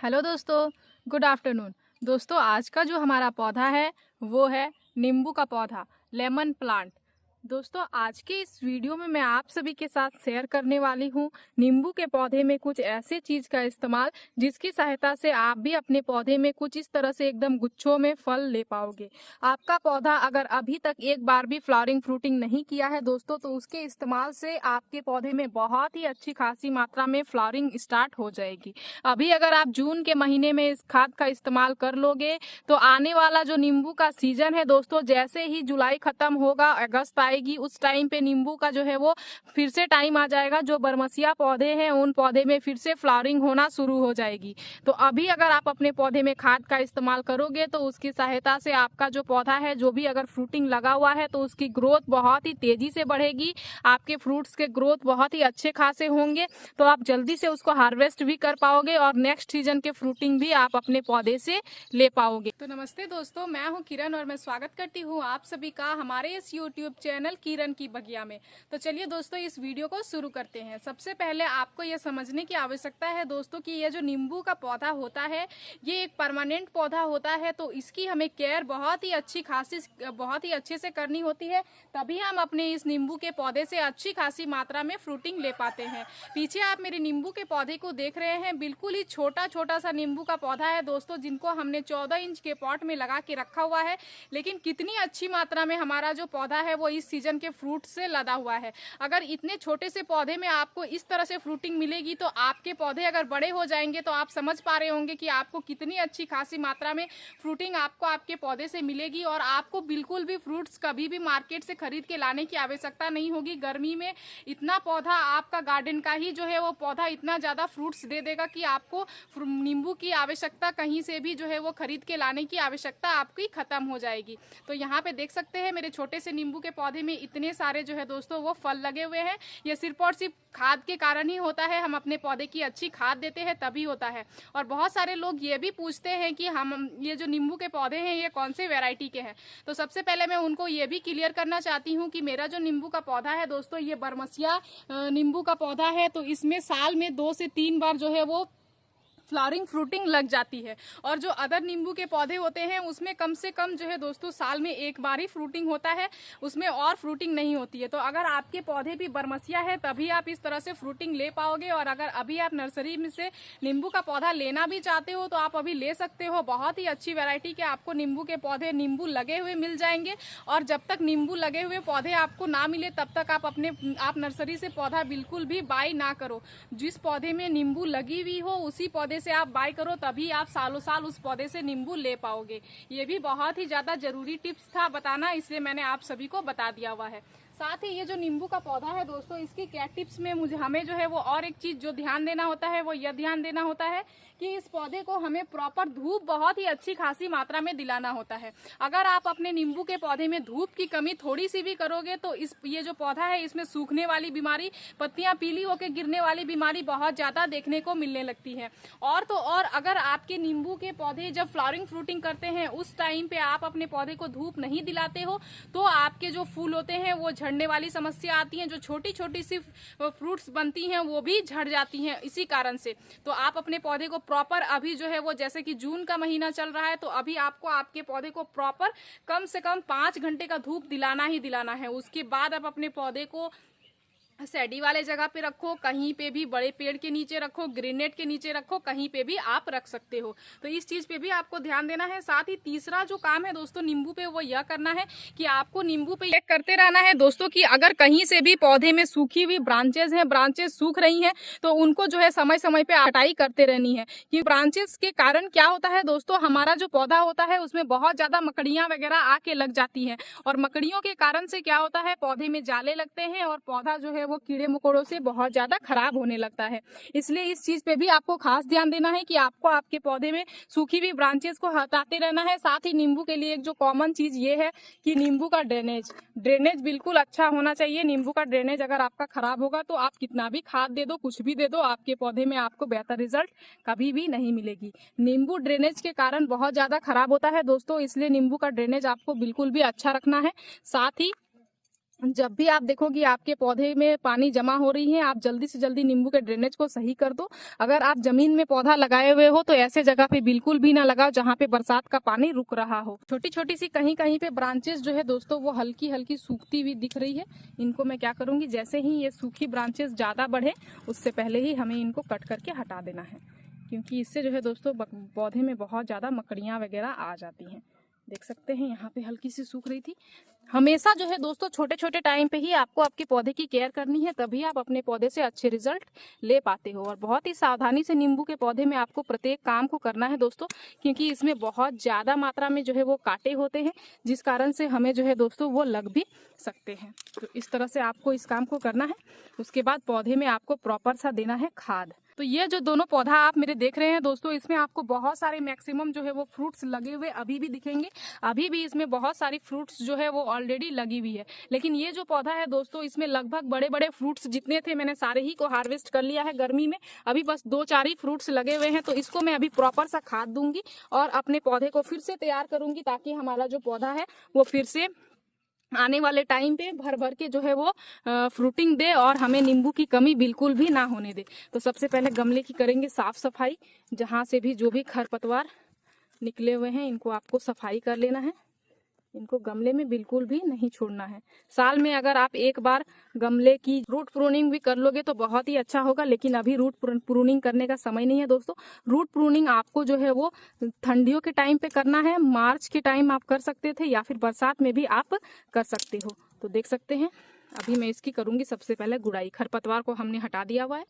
Hello दोस्तों, good afternoon. दोस्तों, आज का जो हमारा पौधा है वो है नींबू का पौधा, लेमन प्लांट। दोस्तों, आज के इस वीडियो में मैं आप सभी के साथ शेयर करने वाली हूँ नींबू के पौधे में कुछ ऐसे चीज़ का इस्तेमाल जिसकी सहायता से आप भी अपने पौधे में कुछ इस तरह से एकदम गुच्छों में फल ले पाओगे। आपका पौधा अगर अभी तक एक बार भी फ्लावरिंग फ्रूटिंग नहीं किया है दोस्तों, तो उसके इस्तेमाल से आपके पौधे में बहुत ही अच्छी खासी मात्रा में फ्लावरिंग स्टार्ट हो जाएगी। अभी अगर आप जून के महीने में इस खाद का इस्तेमाल कर लोगे तो आने वाला जो नींबू का सीजन है दोस्तों, जैसे ही जुलाई खत्म होगा, अगस्त आएगी, उस टाइम पे नींबू का जो है वो फिर से टाइम आ जाएगा। जो बरमसिया पौधे हैं उन पौधे में फिर से फ्लावरिंग होना शुरू हो जाएगी। तो अभी अगर आप अपने पौधे में खाद का इस्तेमाल करोगे तो उसकी सहायता से आपका जो पौधा है, जो भी अगर फ्रूटिंग लगा हुआ है, तो उसकी ग्रोथ बहुत ही तेजी से बढ़ेगी। आपके फ्रूट्स के ग्रोथ बहुत ही अच्छे खासे होंगे, तो आप जल्दी से उसको हार्वेस्ट भी कर पाओगे और नेक्स्ट सीजन के फ्रूटिंग भी आप अपने पौधे से ले पाओगे। तो नमस्ते दोस्तों, मैं हूं किरण और मैं स्वागत करती हूं आप सभी का हमारे इस यूट्यूब चैनल किरण की बगिया में। तो चलिए दोस्तों, इस वीडियो को शुरू करते हैं। सबसे पहले आपको ये समझने की आवश्यकता है दोस्तों कि ये जो नींबू का पौधा होता है ये एक परमानेंट पौधा होता है, तो इसकी हमें केयर बहुत ही अच्छे से करनी होती है, तभी हम अपने इस नींबू के पौधे से अच्छी खासी मात्रा में फ्रूटिंग ले पाते हैं। पीछे आप मेरे नींबू के पौधे को देख रहे हैं, बिल्कुल ही छोटा छोटा सा नींबू का पौधा है दोस्तों, जिनको हमने 14 इंच के पॉट में लगा के रखा हुआ है। लेकिन कितनी अच्छी मात्रा में हमारा जो पौधा है वो इस सीजन के फ्रूट से लदा हुआ है। अगर इतने छोटे से पौधे में आपको इस तरह से फ्रूटिंग मिलेगी तो आपके पौधे अगर बड़े हो जाएंगे तो आप समझ पा रहे होंगे कि आपको कितनी अच्छी खासी मात्रा में फ्रूटिंग आपको आपके पौधे से मिलेगी। और आपको बिल्कुल भी फ्रूट्स कभी भी मार्केट से खरीद के लाने की आवश्यकता नहीं होगी। गर्मी में इतना पौधा आपका गार्डन का ही जो है वो पौधा इतना ज़्यादा फ्रूट्स दे देगा कि आपको नींबू की आवश्यकता कहीं से भी जो है वो खरीद के लाने की आवश्यकता आपकी खत्म हो जाएगी। तो यहाँ पे देख सकते हैं मेरे छोटे से नींबू के पौधे में इतने सारे जो है दोस्तों वो फल लगे हुए हैं। ये सिर्फ और सिर्फ खाद के कारण ही होता है। हम अपने पौधे की अच्छी खाद देते हैं तभी होता है। और बहुत सारे लोग ये भी पूछते हैं कि हम ये जो नींबू के पौधे हैं ये कौन से वैरायटी के हैं। तो सबसे पहले मैं उनको ये भी क्लियर करना चाहती हूँ कि मेरा जो नींबू का पौधा है दोस्तों, ये बरमसिया नींबू का पौधा है। तो इसमें साल में 2 से 3 बार जो है वो फ्लावरिंग फ्रूटिंग लग जाती है। और जो अदर नींबू के पौधे होते हैं उसमें कम से कम जो है दोस्तों साल में एक बार ही फ्रूटिंग होता है, उसमें और फ्रूटिंग नहीं होती है। तो अगर आपके पौधे भी बरमसिया है तभी आप इस तरह से फ्रूटिंग ले पाओगे। और अगर अभी आप नर्सरी में से नींबू का पौधा लेना भी चाहते हो तो आप अभी ले सकते हो। बहुत ही अच्छी वैरायटी के आपको नींबू के पौधे, नींबू लगे हुए मिल जाएंगे। और जब तक नींबू लगे हुए पौधे आपको ना मिले तब तक आप नर्सरी से पौधा बिल्कुल भी बाई ना करो। जिस पौधे में नींबू लगी हुई हो उसी पौधे से आप बाय करो, तभी आप सालों साल उस पौधे से नींबू ले पाओगे। ये भी बहुत ही ज्यादा जरूरी टिप्स था बताना, इसलिए मैंने आप सभी को बता दिया हुआ है। साथ ही ये जो नींबू का पौधा है दोस्तों, इसकी क्या टिप्स में हमें जो है वो और एक चीज जो ध्यान देना होता है वो यह ध्यान देना होता है कि इस पौधे को हमें प्रॉपर धूप बहुत ही अच्छी खासी मात्रा में दिलाना होता है। अगर आप अपने नींबू के पौधे में धूप की कमी थोड़ी सी भी करोगे तो ये जो पौधा है इसमें सूखने वाली बीमारी, पत्तियां पीली होकर गिरने वाली बीमारी बहुत ज्यादा देखने को मिलने लगती है। और तो और अगर आपके नींबू के पौधे जब फ्लावरिंग फ्रूटिंग करते हैं उस टाइम पे आप अपने पौधे को धूप नहीं दिलाते हो तो आपके जो फूल होते हैं वो झड़ने वाली समस्या आती है। जो छोटी छोटी सी फ्रूट्स बनती हैं वो भी झड़ जाती हैं इसी कारण से। तो आप अपने पौधे को प्रॉपर, अभी जो है वो जैसे कि जून का महीना चल रहा है तो अभी आपको आपके पौधे को प्रॉपर कम से कम 5 घंटे का धूप दिलाना ही दिलाना है। उसके बाद आप अपने पौधे को सैडी वाले जगह पे रखो, कहीं पे भी बड़े पेड़ के नीचे रखो, ग्रेनेड के नीचे रखो, कहीं पे भी आप रख सकते हो। तो इस चीज पे भी आपको ध्यान देना है। साथ ही तीसरा जो काम है दोस्तों नींबू पे वो यह करना है कि आपको नींबू पे चेक करते रहना है दोस्तों कि अगर कहीं से भी पौधे में सूखी हुई ब्रांचेस हैं, ब्रांचेस सूख रही हैं, तो उनको जो है समय समय पे कटाई करते रहनी है। कि ब्रांचेस के कारण क्या होता है दोस्तों, हमारा जो पौधा होता है उसमें बहुत ज्यादा मकड़ियां वगैरह आके लग जाती है। और मकड़ियों के कारण से क्या होता है, पौधे में जाले लगते हैं और पौधा जो है वो कीड़े मकोड़ों से बहुत ज्यादा खराब होने लगता है। इसलिए इस चीज पे भी आपको खास ध्यान देना है कि आपको आपके पौधे में सूखी हुई ब्रांचेस को हटाते रहना है। साथ ही नींबू के लिए एक जो कॉमन चीज ये है कि नींबू का ड्रेनेज बिल्कुल अच्छा होना चाहिए। नींबू का ड्रेनेज अगर आपका खराब होगा तो आप कितना भी खाद दे दो, कुछ भी दे दो, आपके पौधे में आपको बेहतर रिजल्ट कभी भी नहीं मिलेगी। नींबू ड्रेनेज के कारण बहुत ज्यादा खराब होता है दोस्तों, इसलिए नींबू का ड्रेनेज आपको बिल्कुल भी अच्छा रखना है। साथ ही जब भी आप देखो कि आपके पौधे में पानी जमा हो रही है, आप जल्दी से जल्दी नींबू के ड्रेनेज को सही कर दो। अगर आप जमीन में पौधा लगाए हुए हो तो ऐसे जगह पे बिल्कुल भी ना लगाओ जहाँ पे बरसात का पानी रुक रहा हो। छोटी छोटी सी कहीं कहीं पे ब्रांचेस जो है दोस्तों वो हल्की हल्की सूखती हुई दिख रही है। इनको मैं क्या करूंगी, जैसे ही ये सूखी ब्रांचेस ज्यादा बढ़े उससे पहले ही हमें इनको कट करके हटा देना है, क्योंकि इससे जो है दोस्तों पौधे में बहुत ज्यादा मकड़ियाँ वगैरह आ जाती हैं। देख सकते हैं यहाँ पे हल्की सी सूख रही थी। हमेशा जो है दोस्तों छोटे छोटे टाइम पे ही आपको आपके पौधे की केयर करनी है, तभी आप अपने पौधे से अच्छे रिजल्ट ले पाते हो। और बहुत ही सावधानी से नींबू के पौधे में आपको प्रत्येक काम को करना है दोस्तों, क्योंकि इसमें बहुत ज्यादा मात्रा में जो है वो कांटे होते हैं, जिस कारण से हमें जो है दोस्तों वो लग भी सकते हैं। तो इस तरह से आपको इस काम को करना है। उसके बाद पौधे में आपको प्रॉपर सा देना है खाद। तो ये जो दोनों पौधा आप मेरे देख रहे हैं दोस्तों, इसमें आपको बहुत सारे मैक्सिमम जो है वो फ्रूट्स लगे हुए अभी भी दिखेंगे। अभी भी इसमें बहुत सारी फ्रूट्स जो है वो ऑलरेडी लगी हुई है। लेकिन ये जो पौधा है दोस्तों, इसमें लगभग बड़े बड़े फ्रूट्स जितने थे मैंने सारे ही को हार्वेस्ट कर लिया है गर्मी में। अभी बस 2-4 ही फ्रूट्स लगे हुए हैं। तो इसको मैं अभी प्रॉपर सा खाद दूंगी और अपने पौधे को फिर से तैयार करूंगी, ताकि हमारा जो पौधा है वो फिर से आने वाले टाइम पे भर भर के जो है वो फ्रूटिंग दे और हमें नींबू की कमी बिल्कुल भी ना होने दे। तो सबसे पहले गमले की करेंगे साफ सफाई। जहाँ से भी जो भी खरपतवार निकले हुए हैं इनको आपको सफाई कर लेना है। इनको गमले में बिल्कुल भी नहीं छोड़ना है। साल में अगर आप एक बार गमले की रूट प्रूनिंग भी कर लोगे तो बहुत ही अच्छा होगा, लेकिन अभी रूट प्रूनिंग करने का समय नहीं है दोस्तों। रूट प्रूनिंग आपको जो है वो ठंडियों के टाइम पे करना है। मार्च के टाइम आप कर सकते थे या फिर बरसात में भी आप कर सकते हो। तो देख सकते हैं अभी मैं इसकी करूंगी सबसे पहले गुड़ाई। खरपतवार को हमने हटा दिया हुआ है।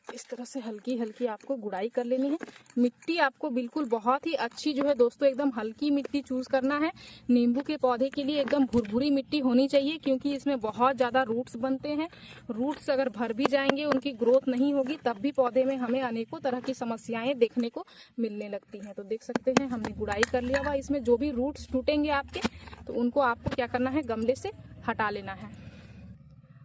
इस तरह से हल्की हल्की आपको गुड़ाई कर लेनी है। मिट्टी आपको बिल्कुल बहुत ही अच्छी जो है दोस्तों एकदम हल्की मिट्टी चूज करना है। नींबू के पौधे के लिए एकदम भुरभुरी मिट्टी होनी चाहिए, क्योंकि इसमें बहुत ज्यादा रूट्स बनते हैं। रूट्स अगर भर भी जाएंगे, उनकी ग्रोथ नहीं होगी, तब भी पौधे में हमें अनेकों तरह की समस्याएं देखने को मिलने लगती हैं। तो देख सकते हैं हमने गुड़ाई कर लिया हुआ। इसमें जो भी रूट्स टूटेंगे आपके, तो उनको आपको क्या करना है, गमले से हटा लेना है।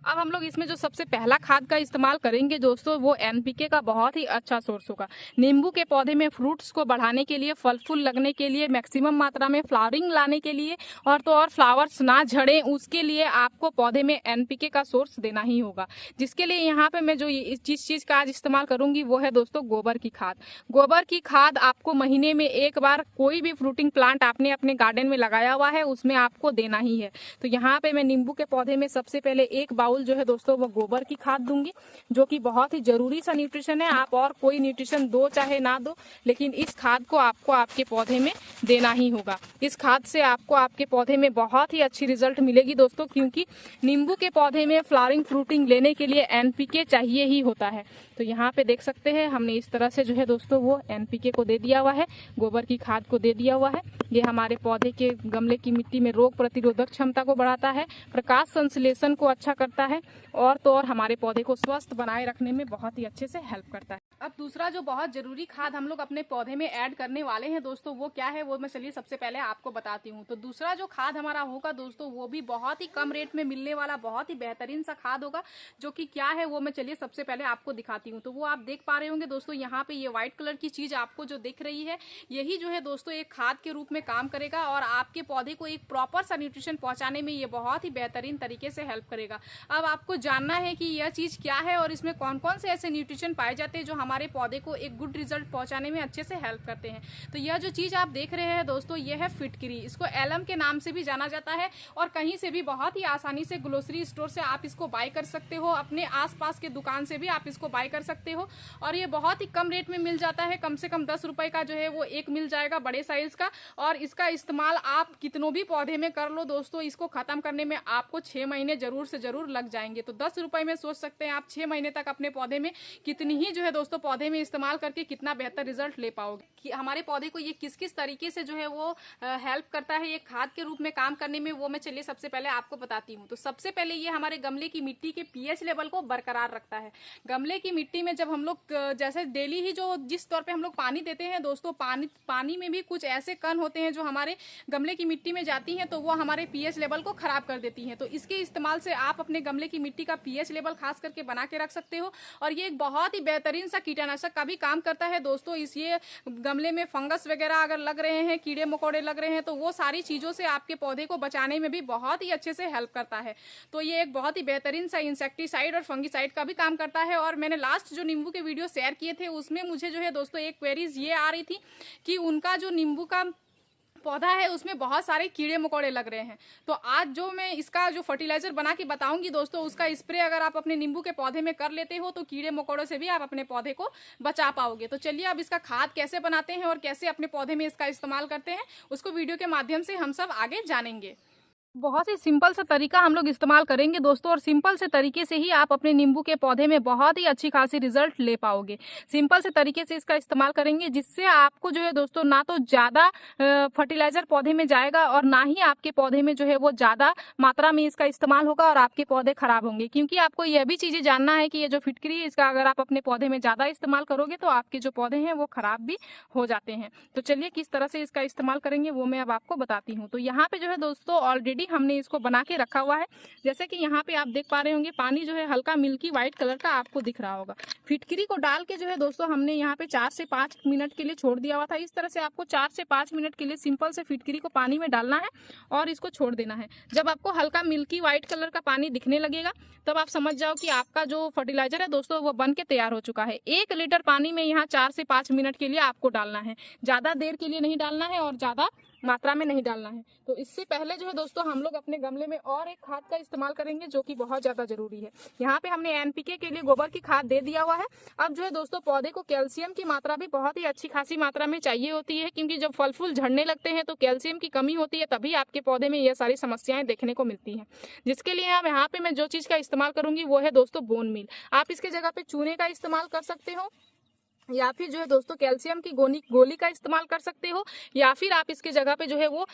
अब हम लोग इसमें जो सबसे पहला खाद का इस्तेमाल करेंगे दोस्तों, वो एनपीके का बहुत ही अच्छा सोर्स होगा। नींबू के पौधे में फ्रूट्स को बढ़ाने के लिए, फल फूल लगने के लिए, मैक्सिमम मात्रा में फ्लावरिंग लाने के लिए, और तो और फ्लावर्स ना झड़े उसके लिए आपको पौधे में एनपीके का सोर्स देना ही होगा। जिसके लिए यहाँ पे मैं जो जिस चीज का आज इस्तेमाल करूंगी वो है दोस्तों गोबर की खाद। गोबर की खाद आपको महीने में एक बार कोई भी फ्रूटिंग प्लांट आपने अपने गार्डन में लगाया हुआ है उसमें आपको देना ही है। तो यहाँ पे मैं नींबू के पौधे में सबसे पहले एक बाउल जो है दोस्तों वो गोबर की खाद दूंगी, जो कि बहुत ही जरूरी सा न्यूट्रिशन है। आप और कोई न्यूट्रिशन दो चाहे ना दो, लेकिन इस खाद को आपको आपके पौधे में देना ही होगा। इस खाद से आपको आपके पौधे में बहुत ही अच्छी रिजल्ट मिलेगी दोस्तों, क्योंकि नींबू के पौधे में फ्लावरिंग फ्रूटिंग लेने के लिए एनपीके चाहिए ही होता है। तो यहाँ पे देख सकते हैं हमने इस तरह से जो है दोस्तों वो एनपीके को दे दिया हुआ है, गोबर की खाद को दे दिया हुआ है। ये हमारे पौधे के गमले की मिट्टी में रोग प्रतिरोधक क्षमता को बढ़ाता है, प्रकाश संश्लेषण को अच्छा करता है, और तो और हमारे पौधे को स्वस्थ बनाए रखने में बहुत ही अच्छे से हेल्प करता है। अब दूसरा जो बहुत जरूरी खाद हम लोग अपने पौधे में ऐड करने वाले हैं दोस्तों, वो क्या है वो मैं चलिए सबसे पहले आपको बताती हूँ। तो दूसरा जो खाद हमारा होगा दोस्तों, वो भी बहुत ही कम रेट में मिलने वाला बहुत ही बेहतरीन सा खाद होगा, जो कि क्या है वो मैं चलिए सबसे पहले आपको दिखाती हूँ। तो वो आप देख पा रहे होंगे दोस्तों, यहाँ पे ये व्हाइट कलर की चीज आपको जो दिख रही है, यही जो है दोस्तों एक खाद के रूप में काम करेगा और आपके पौधे को एक प्रॉपर सा न्यूट्रिशन पहुंचाने में ये बहुत ही बेहतरीन तरीके से हेल्प करेगा। अब आपको जानना है कि यह चीज क्या है और इसमें कौन कौन से ऐसे न्यूट्रिशन पाए जाते हैं जो हमारे पौधे को एक गुड रिजल्ट पहुंचाने में अच्छे से हेल्प करते हैं। तो यह जो चीज आप देख रहे हैं दोस्तों, यह है फिटकरी। इसको एलम के नाम से भी जाना जाता है, और कहीं से भी बहुत ही आसानी से ग्रोसरी स्टोर से आप इसको बाय कर सकते हो, अपने आसपास के दुकान से भी आप इसको बाय कर सकते हो। और ये बहुत ही कम रेट में मिल जाता है, कम से कम 10 रुपए का जो है वो एक मिल जाएगा बड़े साइज का। और इसका इस्तेमाल आप कितनों भी पौधे में कर लो दोस्तों, इसको खत्म करने में आपको 6 महीने जरूर से जरूर लग जाएंगे। तो 10 रुपए में सोच सकते हैं आप 6 महीने तक अपने पौधे में कितनी ही जो है दोस्तों पौधे में इस्तेमाल करके कितना बेहतर रिजल्ट ले पाओगे। कि हमारे पौधे को ये किस किस तरीके से जो है वो हेल्प करता है ये खाद के रूप में काम करने में, वो मैं चलिए सबसे पहले आपको बताती हूँ। तो सबसे पहले ये हमारे गमले की मिट्टी के पीएच लेवल को बरकरार रखता है। गमले की मिट्टी में जब हम लोग जैसे डेली ही जो जिस तौर पे हम लोग पानी देते हैं दोस्तों, पानी में भी कुछ ऐसे कण होते हैं जो हमारे गमले की मिट्टी में जाती हैं, तो वो हमारे पीएच लेवल को खराब कर देती हैं। तो इसके इस्तेमाल से आप अपने गमले की मिट्टी का pH लेवल खास करके बना के रख सकते हो। और ये एक बहुत ही बेहतरीन सा कीटनाशक का भी काम करता है दोस्तों। इस ये गमले में फंगस वगैरह अगर लग रहे हैं, कीड़े मकोड़े लग रहे हैं, तो वो सारी चीज़ों से आपके पौधे को बचाने में भी बहुत ही अच्छे से हेल्प करता है। तो ये एक बहुत ही बेहतरीन सा इंसेक्टिसाइड और फंगिसाइड का भी काम करता है। और मैंने लास्ट जो नींबू के वीडियो शेयर किए थे उसमें मुझे जो है दोस्तों एक क्वेरीज ये आ रही थी कि उनका जो नींबू का पौधा है उसमें बहुत सारे कीड़े मकोड़े लग रहे हैं। तो आज जो मैं इसका जो फर्टिलाइजर बना के बताऊंगी दोस्तों, उसका स्प्रे अगर आप अपने नींबू के पौधे में कर लेते हो तो कीड़े मकोड़ों से भी आप अपने पौधे को बचा पाओगे। तो चलिए अब इसका खाद कैसे बनाते हैं और कैसे अपने पौधे में इसका इस्तेमाल करते हैं उसको वीडियो के माध्यम से हम सब आगे जानेंगे। बहुत ही सिंपल सा तरीका हम लोग इस्तेमाल करेंगे दोस्तों, और सिंपल से तरीके से ही आप अपने नींबू के पौधे में बहुत ही अच्छी खासी रिजल्ट ले पाओगे। सिंपल से तरीके से इसका इस्तेमाल करेंगे जिससे आपको जो है दोस्तों ना तो ज़्यादा फर्टिलाइजर पौधे में जाएगा और ना ही आपके पौधे में जो है वो ज़्यादा मात्रा में इसका इस्तेमाल होगा और आपके पौधे खराब होंगे। क्योंकि आपको यह भी चीज़ें जानना है कि ये जो फिटकरी है इसका अगर आप अपने पौधे में ज़्यादा इस्तेमाल करोगे तो आपके जो पौधे हैं वो खराब भी हो जाते हैं। तो चलिए किस तरह से इसका इस्तेमाल करेंगे वो मैं अब आपको बताती हूँ। तो यहाँ पे जो है दोस्तों ऑलरेडी हमने इसको बना के रखा हुआ है। जैसे कि यहाँ पे आप देख पा रहे होंगे पानी जो है हल्का मिल्की व्हाइट कलर का आपको दिख रहा होगा। फिटकरी को डाल के जो है दोस्तों हमने यहाँ पे 4 से 5 मिनट के लिए छोड़ दिया हुआ था। इस तरह से आपको 4 से 5 मिनट के लिए सिंपल से फिटकरी को पानी में डालना है और इसको छोड़ देना है। जब आपको हल्का मिल्की व्हाइट कलर का पानी दिखने लगेगा तब आप समझ जाओ कि आपका जो फर्टिलाइजर है दोस्तों वो बन के तैयार हो चुका है। 1 लीटर पानी में यहाँ 4 से 5 मिनट के लिए आपको डालना है, ज्यादा देर के लिए नहीं डालना है और ज्यादा मात्रा में नहीं डालना है। तो इससे पहले जो है दोस्तों हम लोग अपने गमले में और एक खाद का इस्तेमाल करेंगे जो कि बहुत ज्यादा जरूरी है। यहाँ पे हमने एनपीके के लिए गोबर की खाद दे दिया हुआ है। अब जो है दोस्तों पौधे को कैल्शियम की मात्रा भी बहुत ही अच्छी खासी मात्रा में चाहिए होती है, क्योंकि जब फल फूल झड़ने लगते हैं तो कैल्शियम की कमी होती है, तभी आपके पौधे में ये सारी समस्याएं देखने को मिलती हैं। जिसके लिए अब यहाँ पे मैं जो चीज का इस्तेमाल करूंगी वो है दोस्तों बोन मील। आप इसके जगह पे चूने का इस्तेमाल कर सकते हो या फिर जो है दोस्तों कैल्शियम की गोली का इस्तेमाल कर सकते हो, या फिर आप इसके जगह पे जो है वो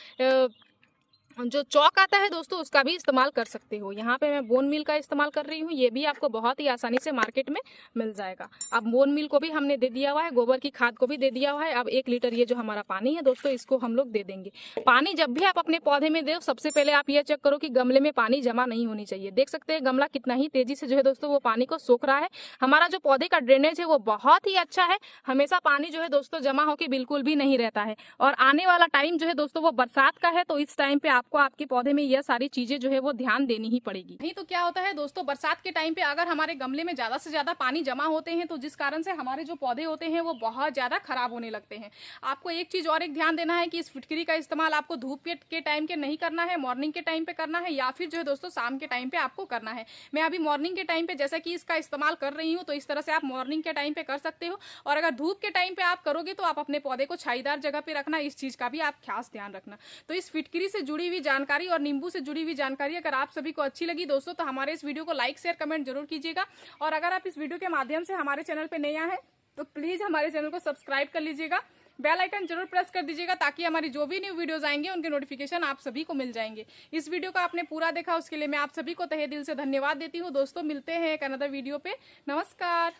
जो चौक आता है दोस्तों उसका भी इस्तेमाल कर सकते हो। यहाँ पे मैं बोन मील का इस्तेमाल कर रही हूँ, ये भी आपको बहुत ही आसानी से मार्केट में मिल जाएगा। अब बोन मील को भी हमने दे दिया हुआ है, गोबर की खाद को भी दे दिया हुआ है। अब 1 लीटर ये जो हमारा पानी है दोस्तों इसको हम लोग दे देंगे। पानी जब भी आप अपने पौधे में दो सबसे पहले आप ये चेक करो कि गमले में पानी जमा नहीं होनी चाहिए। देख सकते हैं गमला कितना ही तेजी से जो है दोस्तों वो पानी को सोख रहा है। हमारा जो पौधे का ड्रेनेज है वो बहुत ही अच्छा है, हमेशा पानी जो है दोस्तों जमा होकर बिल्कुल भी नहीं रहता है। और आने वाला टाइम जो है दोस्तों वो बरसात का है, तो इस टाइम पे आपको आपके पौधे में यह सारी चीजें जो है वो ध्यान देनी ही पड़ेगी। नहीं तो क्या होता है दोस्तों बरसात के टाइम पे अगर हमारे गमले में ज्यादा से ज्यादा पानी जमा होते हैं तो जिस कारण से हमारे जो पौधे होते हैं वो बहुत ज्यादा खराब होने लगते हैं। आपको एक चीज और एक ध्यान देना है कि इस फिटकरी का इस्तेमाल आपको धूप के टाइम के नहीं करना है, मॉर्निंग के टाइम पे करना है या फिर जो है दोस्तों शाम के टाइम पे आपको करना है। मैं अभी मॉर्निंग के टाइम पे जैसा कि इसका इस्तेमाल कर रही हूँ, तो इस तरह से आप मॉर्निंग के टाइम पे कर सकते हो। और अगर धूप के टाइम पे आप करोगे तो आप अपने पौधे को छाईदार जगह पे रखना, इस चीज का भी आप खास ध्यान रखना। तो इस फिटकरी से जुड़ी हुई जानकारी और नींबू से जुड़ी हुई जानकारी अगर आप सभी को अच्छी लगी दोस्तों तो हमारे इस वीडियो को लाइक शेयर कमेंट जरूर कीजिएगा। और अगर आप इस वीडियो के माध्यम से हमारे चैनल पे नए आए हैं तो प्लीज हमारे चैनल को सब्सक्राइब कर लीजिएगा, बेल आइकन जरूर प्रेस कर दीजिएगा ताकि हमारी जो भी न्यू वीडियोस आएंगे उनके नोटिफिकेशन आप सभी को मिल जाएंगे। इस वीडियो को आपने पूरा देखा उसके लिए मैं आप सभी को तहे दिल से धन्यवाद देती हूँ। दोस्तों मिलते हैं एक अनदर वीडियो पे। नमस्कार।